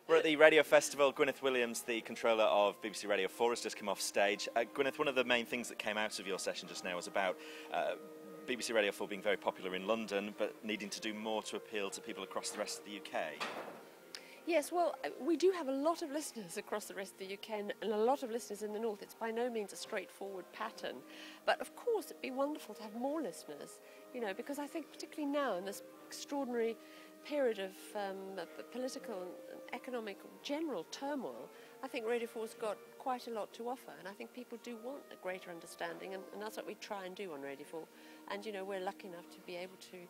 We're at the Radio Festival. Gwyneth Williams, the controller of BBC Radio 4, has just come off stage. Gwyneth, one of the main things that came out of your session just now was about BBC Radio 4 being very popular in London, but needing to do more to appeal to people across the rest of the UK. Yes, well, we do have a lot of listeners across the rest of the UK and a lot of listeners in the north. It's by no means a straightforward pattern. But of course, it'd be wonderful to have more listeners, you know, because I think particularly now in this extraordinary period of political and economic general turmoil, I think Radio 4's got quite a lot to offer, and I think people do want a greater understanding, and that's what we try and do on Radio 4. And, you know, we're lucky enough to be able to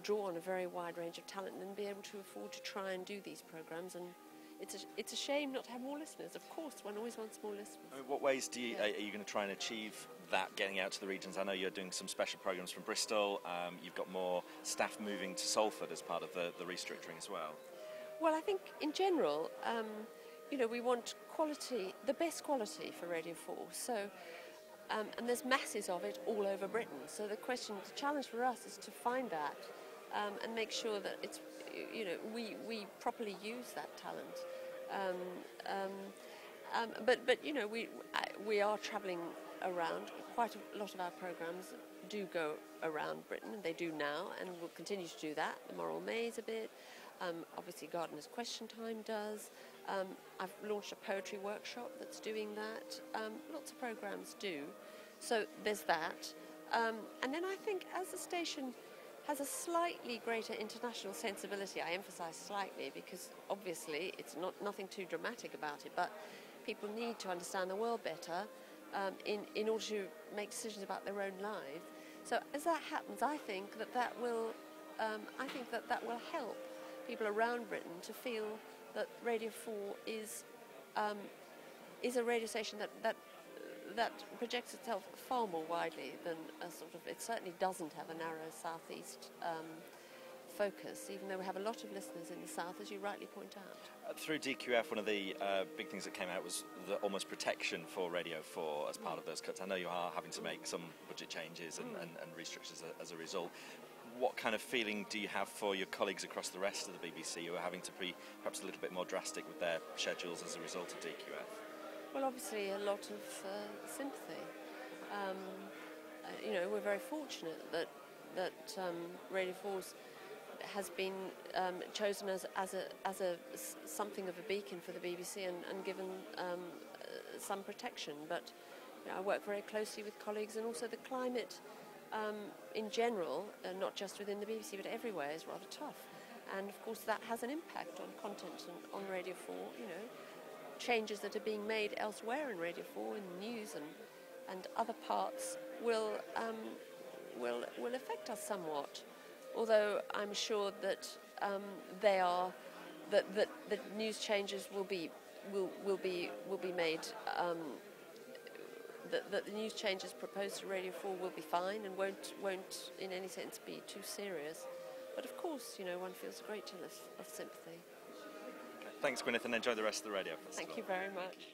draw on a very wide range of talent and be able to afford to try and do these programmes. And it's a shame not to have more listeners. Of course, one always wants more listeners. I mean, what ways are you going to try and achieve that, getting out to the regions? I know you're doing some special programmes from Bristol. You've got more staff moving to Salford as part of the restructuring as well. Well, I think in general, you know, we want quality, the best quality for Radio 4. So. And there's masses of it all over Britain. So the challenge for us is to find that and make sure that it's, you know, we properly use that talent. But you know, we are travelling around. Quite a lot of our programmes do go around Britain, and they do now, and will continue to do that. The Moral Maze a bit. Obviously, Gardener's Question Time does. I've launched a poetry workshop that's doing that. Lots of programmes do. So there's that. And then I think as the station has a slightly greater international sensibility, I emphasise slightly because obviously it's nothing too dramatic about it, but people need to understand the world better in order to make decisions about their own lives. So as that happens, I think that will help people around Britain to feel that Radio 4 is a radio station that projects itself far more widely than a sort of. It certainly doesn't have a narrow southeast focus, even though we have a lot of listeners in the south, as you rightly point out. Through DQF, one of the big things that came out was the almost protection for Radio 4 as part of those cuts. I know you are having to make some budget changes and restructures as a result. What kind of feeling do you have for your colleagues across the rest of the BBC who are having to be perhaps a little bit more drastic with their schedules as a result of DQF? Well, obviously a lot of sympathy. You know, we're very fortunate that Radio 4 has been chosen as something of a beacon for the BBC and given some protection. But you know, I work very closely with colleagues, and also the climate in general, not just within the BBC but everywhere, is rather tough. And of course that has an impact on content and on Radio 4. You know, changes that are being made elsewhere in Radio 4, in the news and other parts, will affect us somewhat. Although I'm sure that that news changes will be made. That the news changes proposed to Radio 4 will be fine and won't in any sense be too serious. But of course, you know, one feels a great deal of sympathy. Thanks, Gwyneth, and enjoy the rest of the radio festival. Thank you very much.